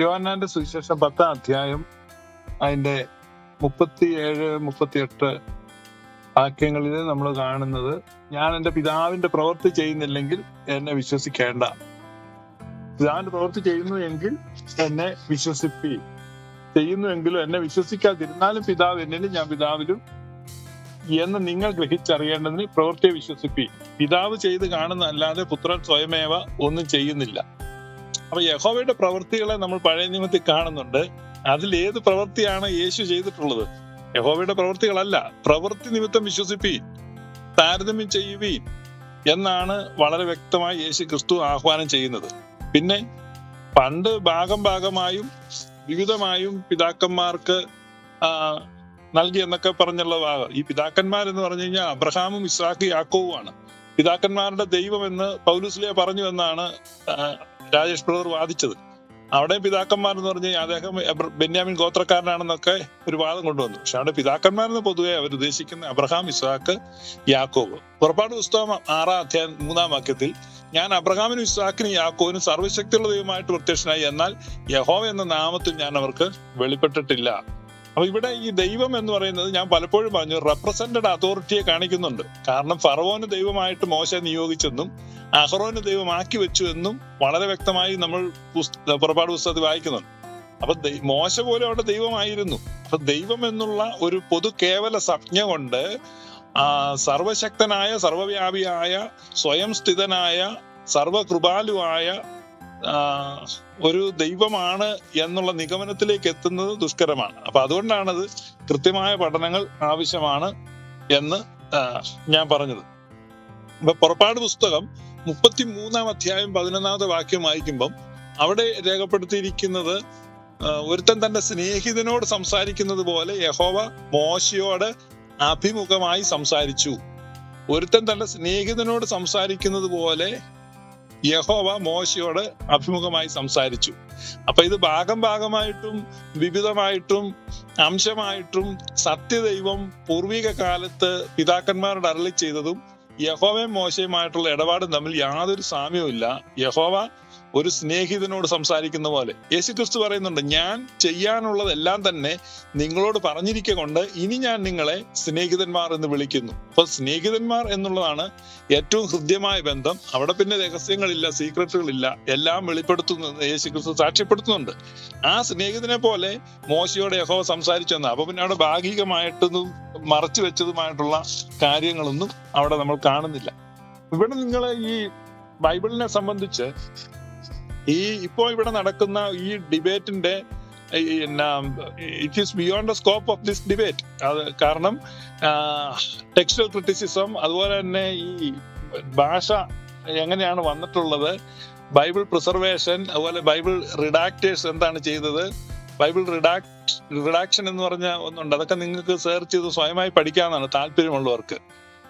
യോഹന്നാന്റെ സുവിശേഷം 10-ാം അധ്യായം അതിന്റെ 37-38 വാക്യങ്ങളിൽ നമ്മൾ കാണുന്നത്, ഞാൻ എൻ്റെ പിതാവിന്റെ പ്രവൃത്തി ചെയ്യുന്നില്ലെങ്കിൽ എന്നെ വിശ്വസിക്കേണ്ട. പിതാവിന്റെ പ്രവൃത്തി ചെയ്യുന്നു എങ്കിൽ എന്നെ വിശ്വസിപ്പി. ചെയ്യുന്നുവെങ്കിലും എന്നെ വിശ്വസിക്കാതിരുന്നാലും പിതാവ് എന്നിലും ഞാൻ പിതാവിലും എന്ന് നിങ്ങൾ ഗ്രഹിച്ചറിയേണ്ടതിന് പ്രവൃത്തിയെ വിശ്വസിപ്പി. പിതാവ് ചെയ്ത് കാണുന്നതല്ലാതെ പുത്രൻ സ്വയമേവ ഒന്നും ചെയ്യുന്നില്ല. അപ്പൊ യഹോവയുടെ പ്രവൃത്തികളെ നമ്മൾ പഴയ നിയമത്തിൽ കാണുന്നുണ്ട്. അതിൽ ഏത് പ്രവൃത്തിയാണ് യേശു ചെയ്തിട്ടുള്ളത്? യഹോവയുടെ പ്രവൃത്തികളല്ല. പ്രവൃത്തി നിമിത്തം വിശ്വസിപ്പി, താരതമ്യം ചെയ്യുവീൻ എന്നാണ് വളരെ വ്യക്തമായി യേശു ക്രിസ്തു ആഹ്വാനം ചെയ്യുന്നത്. പിന്നെ പണ്ട് ഭാഗമായും വിവിധമായും പിതാക്കന്മാർക്ക് നൽകി എന്നൊക്കെ പറഞ്ഞുള്ള ഭാഗം. ഈ പിതാക്കന്മാരെന്ന് പറഞ്ഞു കഴിഞ്ഞാൽ അബ്രഹാമും ഇസ്ഹാക്ക് യാക്കോവുമാണ്. പിതാക്കന്മാരുടെ ദൈവം എന്ന് പൗലോസ്ലീഹ പറഞ്ഞു എന്നാണ് രാജേഷ് ബ്രദർ വാദിച്ചത്. അവിടെ പിതാക്കന്മാരെന്ന് പറഞ്ഞു കഴിഞ്ഞാൽ അദ്ദേഹം ബെന്യാമിൻ ഗോത്രക്കാരനാണെന്നൊക്കെ ഒരു വാദം കൊണ്ടുവന്നു. പക്ഷെ അവിടെ പിതാക്കന്മാരെന്ന് പൊതുവെ അവർ ഉദ്ദേശിക്കുന്ന അബ്രഹാം, ഇസ്ഹാക്ക്, യാക്കോബ്. പുറപ്പാട് പുസ്തകം 6-ാം അധ്യായം 3-ാം വാക്യത്തിൽ, ഞാൻ അബ്രഹാമിനും ഇസ്ഹാക്കിനും യാക്കോബിനും സർവ്വശക്തിയുള്ള ദൈവമായിട്ട് പ്രത്യക്ഷനായി, എന്നാൽ യഹോവ എന്ന നാമത്തിൽ ഞാൻ അവർക്ക് വെളിപ്പെട്ടിട്ടില്ല. അപ്പൊ ഇവിടെ ഈ ദൈവം എന്ന് പറയുന്നത് ഞാൻ പലപ്പോഴും പറഞ്ഞു, റെപ്രസെന്റഡ് അതോറിറ്റിയെ കാണിക്കുന്നുണ്ട്. കാരണം ഫറവോന് ദൈവമായിട്ട് മോശെ നിയോഗിച്ചെന്നും അഹറോന് ദൈവമാക്കി വെച്ചു എന്നും വളരെ വ്യക്തമായി നമ്മൾ പുറപ്പാട് പുസ്തകത്തിൽ വായിക്കുന്നുണ്ട്. അപ്പൊ മോശ പോലും അവിടെ ദൈവമായിരുന്നു. അപ്പൊ ദൈവം എന്നുള്ള ഒരു പൊതു കേവല സംജ്ഞ കൊണ്ട് സർവശക്തനായ, സർവവ്യാപിയായ, സ്വയം സ്ഥിതനായ, സർവകൃപാലുവായ ഒരു ദൈവമാണ് എന്നുള്ള നിഗമനത്തിലേക്ക് എത്തുന്നത് ദുഷ്കരമാണ്. അപ്പൊ അതുകൊണ്ടാണത് കൃത്യമായ പഠനങ്ങൾ ആവശ്യമാണ് എന്ന് ഞാൻ പറഞ്ഞത്. അപ്പൊ പുറപ്പാട് പുസ്തകം 33-ാം അധ്യായം 11-ാമത്തെ വാക്യം വായിക്കുമ്പം അവിടെ രേഖപ്പെടുത്തിയിരിക്കുന്നത്, ഒരുത്തൻ തന്റെ സ്നേഹിതനോട് സംസാരിക്കുന്നത് പോലെ യഹോവ മോശയോട് അഭിമുഖമായി സംസാരിച്ചു. ഒരുത്തൻ തന്റെ സ്നേഹിതനോട് സംസാരിക്കുന്നത് പോലെ യഹോവ മോശയോട് അഭിമുഖമായി സംസാരിച്ചു. അപ്പൊ ഇത് ഭാഗമായിട്ടും വിവിധമായിട്ടും അംശമായിട്ടും സത്യദൈവം പൂർവിക കാലത്ത് പിതാക്കന്മാരോട് അരുളി ചെയ്തതും യഹോവയും മോശയുമായിട്ടുള്ള ഇടപാടും തമ്മിൽ യാതൊരു സാമ്യവും ഇല്ല. യഹോവ ഒരു സ്നേഹിതനോട് സംസാരിക്കുന്ന പോലെ. യേശുക്രിസ്തു പറയുന്നുണ്ട്, ഞാൻ ചെയ്യാനുള്ളതെല്ലാം തന്നെ നിങ്ങളോട് പറഞ്ഞിരിക്കുക കൊണ്ട് ഇനി ഞാൻ നിങ്ങളെ സ്നേഹിതന്മാർ എന്ന് വിളിക്കുന്നു. അപ്പൊ സ്നേഹിതന്മാർ എന്നുള്ളതാണ് ഏറ്റവും ഹൃദ്യമായ ബന്ധം. അവിടെ പിന്നെ രഹസ്യങ്ങളില്ല, സീക്രട്ടുകളില്ല, എല്ലാം വെളിപ്പെടുത്തുന്നത് യേശുക്രിസ്തു സാക്ഷ്യപ്പെടുത്തുന്നുണ്ട്. ആ സ്നേഹിതനെ പോലെ മോശയോടെ യഹോവ സംസാരിച്ചെന്ന്. അപ്പൊ പിന്നെ അവിടെ ഭാഗികമായിട്ടൊന്നും മറച്ചു വെച്ചതുമായിട്ടുള്ള കാര്യങ്ങളൊന്നും അവിടെ നമ്മൾ കാണുന്നില്ല. ഇവിടെ നിങ്ങൾ ഈ ബൈബിളിനെ സംബന്ധിച്ച് ഇപ്പോൾ ഇവിടെ നടക്കുന്ന ഈ ഡിബേറ്റിന്റെ it is beyond the scope of this debate. അത് കാരണം ടെക്സ്റ്റൽ ക്രിറ്റിസിസം, അതുപോലെ തന്നെ ഈ ഭാഷ എങ്ങനെയാണ് വന്നിട്ടുള്ളത്, ബൈബിൾ പ്രിസർവേഷൻ, അതുപോലെ ബൈബിൾ റിഡാക്ടേഴ്സ് എന്താണ് ചെയ്തത്, ബൈബിൾ റിഡാക്ഷൻ എന്ന് പറഞ്ഞ ഒന്നുണ്ട്. അതൊക്കെ നിങ്ങൾക്ക് സെർച്ച് ചെയ്ത് സ്വയമായി പഠിക്കാവുന്നതാണ് താല്പര്യമുള്ളവർക്ക്.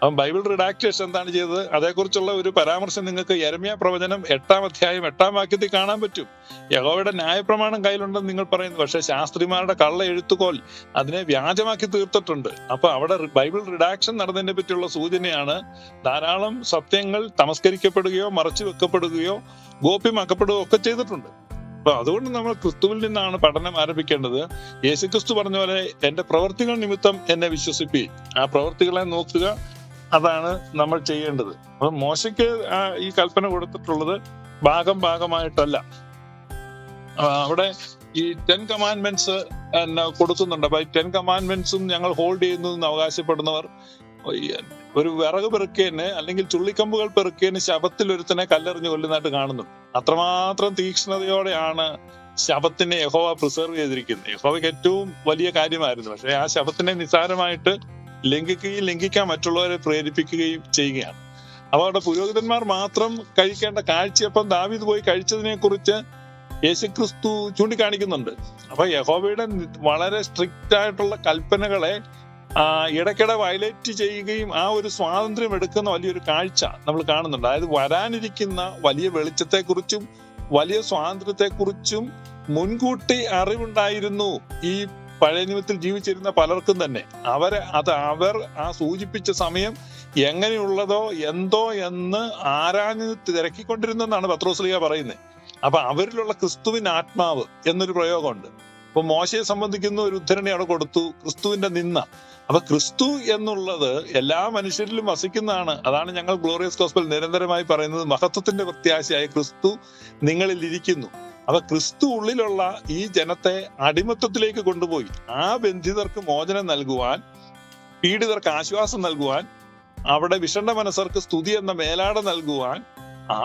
അപ്പം ബൈബിൾ റിഡാക്ടേഴ്സ് എന്താണ് ചെയ്തത്, അതേക്കുറിച്ചുള്ള ഒരു പരാമർശം നിങ്ങൾക്ക് യെരമ്യാ പ്രവചനം 8-ാം അധ്യായം 8-ാം വാക്യത്തിൽ കാണാൻ പറ്റും. യഹോവയുടെ ന്യായപ്രമാണം കയ്യിലുണ്ടെന്ന് നിങ്ങൾ പറയുന്നു, പക്ഷെ ശാസ്ത്രിമാരുടെ കള്ള എഴുത്തുകോൽ അതിനെ വ്യാജമാക്കി തീർത്തിട്ടുണ്ട്. അപ്പൊ അവിടെ ബൈബിൾ റിഡാക്ഷൻ നടന്നതിനെ പറ്റിയുള്ള സൂചനയാണ്. ധാരാളം സത്യങ്ങൾ തമസ്കരിക്കപ്പെടുകയോ മറച്ചു വെക്കപ്പെടുകയോ ഗോപ്യമാക്കപ്പെടുകയോ ഒക്കെ ചെയ്തിട്ടുണ്ട്. അപ്പൊ അതുകൊണ്ട് നമ്മൾ ക്രിസ്തുവിൽ നിന്നാണ് പഠനം ആരംഭിക്കേണ്ടത്. യേശുക്രിസ്തു പറഞ്ഞ പോലെ എന്റെ പ്രവർത്തികൾ നിമിത്തം എന്നെ വിശ്വസിപ്പി. ആ പ്രവർത്തികളെ നോക്കുക, അതാണ് നമ്മൾ ചെയ്യേണ്ടത്. അപ്പൊ മോശയ്ക്ക് ഈ കൽപ്പന കൊടുത്തിട്ടുള്ളത് ഭാഗമായിട്ടല്ല. അവിടെ ഈ 10 കമാൻഡ്മെന്റ്സ് കൊടുക്കുന്നുണ്ട്. അപ്പൊ 10 കമാൻഡ്മെന്റ്സും ഞങ്ങൾ ഹോൾഡ് ചെയ്യുന്നു എന്ന് അവകാശപ്പെടുന്നവർ ഒരു വിറക് പെറുക്കിയന് അല്ലെങ്കിൽ ചുള്ളിക്കമ്പുകൾ പെറുക്കിയന് ശബത്തിൽ ഒരുത്തനെ കല്ലെറിഞ്ഞ് കൊല്ലുന്നതായിട്ട് കാണുന്നുണ്ട്. അത്രമാത്രം തീക്ഷ്ണതയോടെയാണ് ശബത്തിനെ യഹോവ പ്രിസർവ് ചെയ്തിരിക്കുന്നത്. യഹോവയ്ക്ക് ഏറ്റവും വലിയ കാര്യമായിരുന്നു. പക്ഷെ ആ ശബത്തിനെ നിസ്സാരമായിട്ട് ലംഘിക്കാൻ മറ്റുള്ളവരെ പ്രേരിപ്പിക്കുകയും ചെയ്യുകയാണ്. അപ്പൊ അവിടെ പുരോഹിതന്മാർ മാത്രം കഴിക്കേണ്ട കാഴ്ചയപ്പം ദാവീദ് പോയി കഴിച്ചതിനെ കുറിച്ച് യേശുക്രിസ്തു ചൂണ്ടിക്കാണിക്കുന്നുണ്ട്. അപ്പൊ യഹോവയുടെ വളരെ സ്ട്രിക്റ്റ് ആയിട്ടുള്ള കൽപ്പനകളെ ഇടയ്ക്കിടെ വയലേറ്റ് ചെയ്യുകയും ആ ഒരു സ്വാതന്ത്ര്യം എടുക്കുന്ന വലിയൊരു കാഴ്ച നമ്മൾ കാണുന്നുണ്ട്. അതായത് വരാനിരിക്കുന്ന വലിയ വെളിച്ചത്തെക്കുറിച്ചും വലിയ സ്വാതന്ത്ര്യത്തെക്കുറിച്ചും മുൻകൂട്ടി അറിവുണ്ടായിരുന്നു ഈ പഴയ നിയമത്തിൽ ജീവിച്ചിരുന്ന പലർക്കും തന്നെ. അവർ ആ സൂചിപ്പിച്ച സമയം എങ്ങനെയുള്ളതോ എന്തോ എന്ന് ആരാഞ്ഞ് തിരക്കിക്കൊണ്ടിരുന്നെന്നാണ് പത്രോസ്ലീഹ പറയുന്നത്. അപ്പൊ അവരിലുള്ള ക്രിസ്തുവിൻ ആത്മാവ് എന്നൊരു പ്രയോഗമുണ്ട്. അപ്പൊ മോശയെ സംബന്ധിക്കുന്ന ഒരു ഉദ്ധരണി അവിടെ കൊടുത്തു, ക്രിസ്തുവിന്റെ നിന്ന. അപ്പൊ ക്രിസ്തു എന്നുള്ളത് എല്ലാ മനുഷ്യരിലും വസിക്കുന്നതാണ്. അതാണ് ഞങ്ങൾ ഗ്ലോറിയസ് ഗോസ്പൽ നിരന്തരമായി പറയുന്നത്, മഹത്വത്തിന്റെ പ്രത്യാശയായ ക്രിസ്തു നിങ്ങളിൽ ഇരിക്കുന്നു. അപ്പൊ ക്രിസ്തു ഉള്ളിലുള്ള ഈ ജനത്തെ അടിമത്വത്തിലേക്ക് കൊണ്ടുപോയി ആ ബന്ധിതർക്ക് മോചനം നൽകുവാൻ, പീഡിതർക്ക് ആശ്വാസം നൽകുവാൻ, അവിടെ വിഷണ്ട മനസ്സർക്ക് സ്തുതി എന്ന മേലാട നൽകുവാൻ, ആ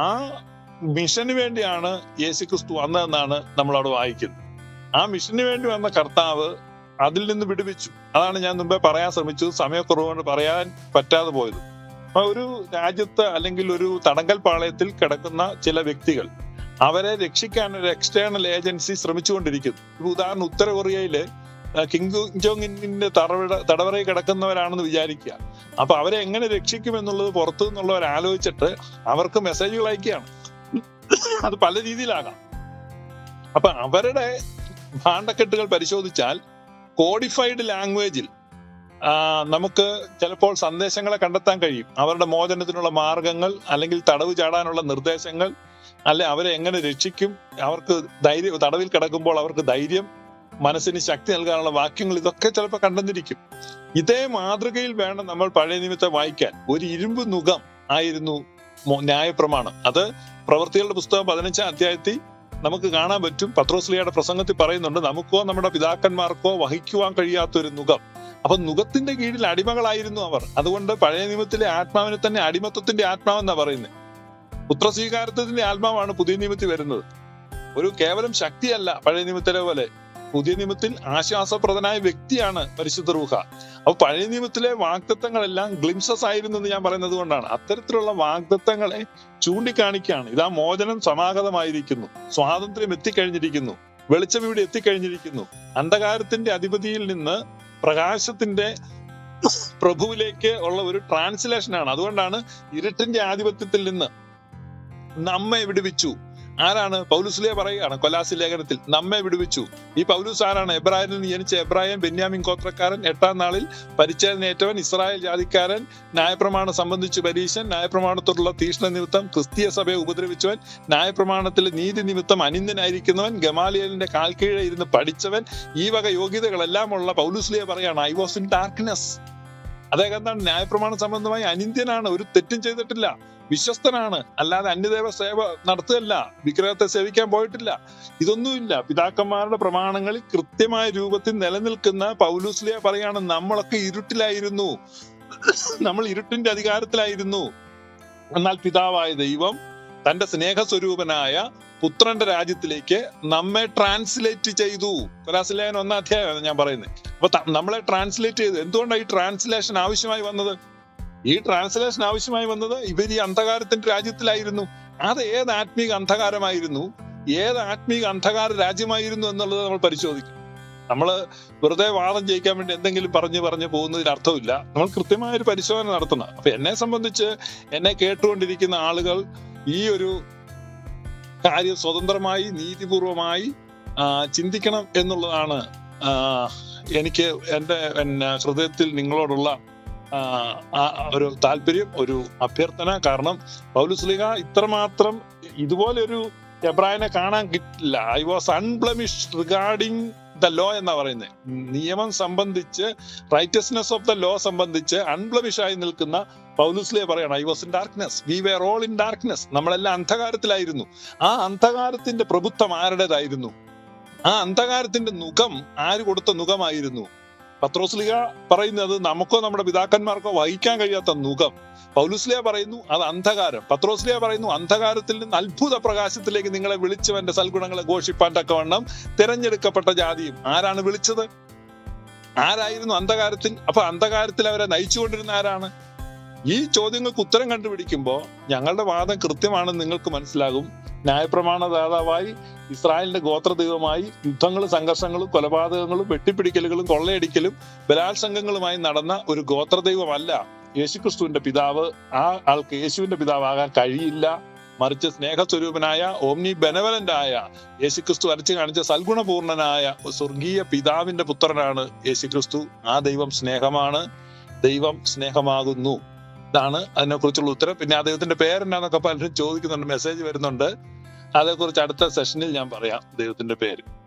മിഷന് വേണ്ടിയാണ് യേശുക്രിസ്തു വന്നതെന്നാണ് നമ്മൾ അവിടെ വായിക്കുന്നത്. ആ മിഷന് വേണ്ടി വന്ന കർത്താവ് അതിൽ നിന്ന് വിടുവിച്ചു. അതാണ് ഞാൻ മുമ്പേ പറയാൻ ശ്രമിച്ചത്, സമയക്കുറവ് കൊണ്ട് പറയാൻ പറ്റാതെ പോയത്. അപ്പൊ ഒരു രാജ്യത്ത് അല്ലെങ്കിൽ ഒരു തടങ്കൽ പാളയത്തിൽ കിടക്കുന്ന ചില വ്യക്തികൾ, അവരെ രക്ഷിക്കാൻ ഒരു എക്സ്റ്റേണൽ ഏജൻസി ശ്രമിച്ചുകൊണ്ടിരിക്കുന്നു. ഇപ്പൊ ഉദാഹരണം, ഉത്തര കൊറിയയില് കിം ജോങ് ഇന്നിന്റെ തടവറയിൽ കിടക്കുന്നവരാണെന്ന് വിചാരിക്കുക. അപ്പൊ അവരെ എങ്ങനെ രക്ഷിക്കും എന്നുള്ളത് പുറത്തു നിന്നുള്ളവർ ആലോചിച്ചിട്ട് അവർക്ക് മെസ്സേജുകൾ അയക്കുകയാണ്. അത് പല രീതിയിലാകാം. അപ്പൊ അവരുടെ ഭാണ്ഡക്കെട്ടുകൾ പരിശോധിച്ചാൽ കോഡിഫൈഡ് ലാംഗ്വേജിൽ നമുക്ക് ചിലപ്പോൾ സന്ദേശങ്ങളെ കണ്ടെത്താൻ കഴിയും. അവരുടെ മോചനത്തിനുള്ള മാർഗങ്ങൾ, അല്ലെങ്കിൽ തടവ് ചാടാനുള്ള നിർദ്ദേശങ്ങൾ, അല്ലെ അവരെ എങ്ങനെ രക്ഷിക്കും, അവർക്ക് ധൈര്യം, തടവിൽ കിടക്കുമ്പോൾ അവർക്ക് ധൈര്യം, മനസ്സിന് ശക്തി നൽകാനുള്ള വാക്യങ്ങൾ, ഇതൊക്കെ ചിലപ്പോൾ കണ്ടെന്നിരിക്കും. ഇതേ മാതൃകയിൽ വേണം നമ്മൾ പഴയ നിയമത്തെ വായിക്കാൻ. ഒരു ഇരുമ്പ് നുകം ആയിരുന്നു ന്യായപ്രമാണം. അത് പ്രവൃത്തികളുടെ പുസ്തകം 15-ാം അധ്യായത്തിൽ നമുക്ക് കാണാൻ പറ്റും. പത്രോസ്ലിയുടെ പ്രസംഗത്തിൽ പറയുന്നുണ്ട്, നമുക്കോ നമ്മുടെ പിതാക്കന്മാർക്കോ വഹിക്കുവാൻ കഴിയാത്തൊരു നുകം. അപ്പൊ നുകത്തിന്റെ കീഴിൽ അടിമകളായിരുന്നു അവർ. അതുകൊണ്ട് പഴയ നിയമത്തിലെ ആത്മാവിനെ തന്നെ അടിമത്വത്തിന്റെ ആത്മാവെന്നാ പറയുന്നത്. പുത്രസ്വീകാരത്തിന്റെ ആത്മാവാണ് പുതിയ നിയമത്തിൽ വരുന്നത്. ഒരു കേവലം ശക്തിയല്ല പഴയ നിയമത്തിലെ പോലെ. പുതിയ നിയമത്തിൽ ആശ്വാസപ്രദനായ വ്യക്തിയാണ് പരിശുദ്ധ റൂഹ. അപ്പൊ പഴയ നിയമത്തിലെ വാഗ്ദത്തങ്ങളെല്ലാം ഗ്ലിംസസ് ആയിരുന്നു എന്ന് ഞാൻ പറയുന്നത് കൊണ്ടാണ്. അത്തരത്തിലുള്ള വാഗ്ദത്തങ്ങളെ ചൂണ്ടിക്കാണിക്കുകയാണ്. ഇതാ മോചനം സമാഗതമായിരിക്കുന്നു, സ്വാതന്ത്ര്യം എത്തിക്കഴിഞ്ഞിരിക്കുന്നു, വെളിച്ചം ഇവിടെ എത്തിക്കഴിഞ്ഞിരിക്കുന്നു, അന്ധകാരത്തിന്റെ അധിപതിയിൽ നിന്ന് പ്രകാശത്തിന്റെ പ്രഭുവിലേക്ക് ഉള്ള ഒരു ട്രാൻസ്ലേഷനാണ്. അതുകൊണ്ടാണ് ഇരുട്ടിന്റെ ആധിപത്യത്തിൽ നിന്ന് നമ്മെ വിടുവിച്ചു. ആരാണ്? പൗലൂസ്ലിയ പറയുകയാണ് കൊലാസി ലേഖനത്തിൽ, നമ്മെ വിടുവിച്ചു. ഈ പൗലൂസ് ആരാണ്? എബ്രായരിൽ നിന്ന് ജനിച്ച എബ്രായൻ, ബെന്യാമിൻ ഗോത്രക്കാരൻ, 8-ാം നാളിൽ പരിച്ഛേദനയേറ്റവൻ, ഇസ്രായേൽ ജാതിക്കാരൻ, ന്യായപ്രമാണം സംബന്ധിച്ച് പരീശൻ, ന്യായപ്രമാണത്തോടുള്ള തീഷ്ണ നിമിത്തം ക്രിസ്തീയ സഭയെ ഉപദ്രവിച്ചവൻ, ന്യായപ്രമാണത്തിൽ നീതി നിമിത്തം അനിന്ദനായിരിക്കുന്നവൻ, ഗമാലിയലിന്റെ കാൽക്കീഴെ ഇരുന്ന് പഠിച്ചവൻ, ഈ വക യോഗ്യതകളെല്ലാം ഉള്ള പൗലൂസ്ലിയ പറയാണ്, ഐ വാസ് ഇൻ ഡാർക്ക്നെസ്. അദ്ദേഹം എന്താണ്? ന്യായപ്രമാണ സംബന്ധമായി അനിന്ദ്യനാണ്, ഒരു തെറ്റും ചെയ്തിട്ടില്ല, വിശ്വസ്തനാണ്, അല്ലാതെ അന്യദേവ സേവ നടത്തുകയല്ല, വിഗ്രഹത്തെ സേവിക്കാൻ പോയിട്ടില്ല, ഇതൊന്നുമില്ല. പിതാക്കന്മാരുടെ പ്രമാണങ്ങളിൽ കൃത്യമായ രൂപത്തിൽ നിലനിൽക്കുന്ന പൗലൂസ്ലിയ പറയാണ്, നമ്മളൊക്കെ ഇരുട്ടിലായിരുന്നു, നമ്മൾ ഇരുട്ടിന്റെ അധികാരത്തിലായിരുന്നു. എന്നാൽ പിതാവായ ദൈവം തന്റെ സ്നേഹസ്വരൂപനായ പുത്രന്റെ രാജ്യത്തിലേക്ക് നമ്മെ ട്രാൻസ്ലേറ്റ് ചെയ്തു. കൊലാസിലേഖനം 1-ാം അധ്യായമാണ് ഞാൻ പറയുന്നത്. അപ്പൊ നമ്മളെ ട്രാൻസ്ലേറ്റ് ചെയ്തു. എന്തുകൊണ്ടാണ് ഈ ട്രാൻസ്ലേഷൻ ആവശ്യമായി വന്നത്? ഈ ട്രാൻസ്ലേഷൻ ആവശ്യമായി വന്നത് ഇവർ ഈ അന്ധകാരത്തിന്റെ രാജ്യത്തിലായിരുന്നു. അത് ഏത് ആത്മീക അന്ധകാരമായിരുന്നു, ഏത് ആത്മീക അന്ധകാര രാജ്യമായിരുന്നു എന്നുള്ളത് നമ്മൾ പരിശോധിക്കും. നമ്മൾ വെറുതെ വാദം ജയിക്കാൻ വേണ്ടി എന്തെങ്കിലും പറഞ്ഞു പോകുന്നതിന് അർത്ഥമില്ല. നമ്മൾ കൃത്യമായ ഒരു പരിശോധന നടത്തണം. അപ്പൊ എന്നെ സംബന്ധിച്ച്, എന്നെ കേട്ടുകൊണ്ടിരിക്കുന്ന ആളുകൾ ഈ ഒരു കാര്യം സ്വതന്ത്രമായി നീതിപൂർവമായി ചിന്തിക്കണം എന്നുള്ളതാണ് എനിക്ക് എൻ്റെ ഹൃദയത്തിൽ നിങ്ങളോടുള്ള ഒരു താല്പര്യം, ഒരു അഭ്യർത്ഥന. കാരണം പൗലോസ്ലീഹ ഇത്രമാത്രം ഇതുപോലെ ഒരു എബ്രായനെ കാണാൻ കിട്ടില്ല. I was unblemished regarding the law എന്നാ പറയുന്നത്. നിയമം സംബന്ധിച്ച്, റൈറ്റസ്നെസ് ഓഫ് ദ ലോ സംബന്ധിച്ച് അൺബ്ലെമിഷ് ആയി നിൽക്കുന്ന പൗലോസ്ലീഹ പറയണം, I was in darkness, we were all in darkness. നമ്മളെല്ലാം അന്ധകാരത്തിലായിരുന്നു. ആ അന്ധകാരത്തിന്റെ പ്രഭുത്വം ആരുടേതായിരുന്നു? ആ അന്ധകാരത്തിന്റെ നുകം ആര് കൊടുത്ത നുകമായിരുന്നു? പത്രോസ്ലീഹ പറയുന്നത് നമുക്കോ നമ്മുടെ പിതാക്കന്മാർക്കോ വഹിക്കാൻ കഴിയാത്ത നുകം. പൗലോസ്ലീഹ പറയുന്നു അത് അന്ധകാരം. പത്രോസ്ലീഹ പറയുന്നു അന്ധകാരത്തിൽ നിന്ന് അത്ഭുത പ്രകാശത്തിലേക്ക് നിങ്ങളെ വിളിച്ചവന്റെ സൽഗുണങ്ങളെ ഘോഷിപ്പാൻ തക്കവണ്ണം തിരഞ്ഞെടുക്കപ്പെട്ട ജാതിയും. ആരാണ് വിളിച്ചത്? ആരായിരുന്നു അന്ധകാരത്തിൽ? അപ്പൊ അന്ധകാരത്തിൽ അവരെ നയിച്ചുകൊണ്ടിരുന്ന ആരാണ്? ഈ ചോദ്യങ്ങൾക്ക് ഉത്തരം കണ്ടുപിടിക്കുമ്പോൾ ഞങ്ങളുടെ വാദം കൃത്യമാണെന്ന് നിങ്ങൾക്ക് മനസ്സിലാകും. ന്യായപ്രമാണ ദാതാവായി, ഇസ്രായേലിന്റെ ഗോത്രദൈവമായി യുദ്ധങ്ങളും സംഘർഷങ്ങളും കൊലപാതകങ്ങളും വെട്ടിപ്പിടിക്കലുകളും കൊള്ളയടിക്കലും ബലാത്സംഗങ്ങളുമായി നടന്ന ഒരു ഗോത്രദൈവമല്ല യേശുക്രിസ്തുവിന്റെ പിതാവ്. ആ ആൾക്ക് യേശുവിന്റെ പിതാവാകാൻ കഴിയില്ല. മറിച്ച് സ്നേഹസ്വരൂപനായ ഓംനി ബെനവലന്റ് ആയ യേശുക്രിസ്തു വരച്ചു കാണിച്ച സൽഗുണപൂർണനായ സ്വർഗീയ പിതാവിന്റെ പുത്രനാണ് യേശുക്രിസ്തു. ആ ദൈവം സ്നേഹമാണ്, ദൈവം സ്നേഹമാകുന്നു. ഇതാണ് അതിനെ കുറിച്ചുള്ള ഉത്തരം. പിന്നെ അദ്ദേഹത്തിന്റെ പേരെന്നാന്നൊക്കെ പലരും ചോദിക്കുന്നുണ്ട്, മെസ്സേജ് വരുന്നുണ്ട്. അതേക്കുറിച്ച് അടുത്ത സെഷനിൽ ഞാൻ പറയാം ദൈവത്തിന്റെ പേര്.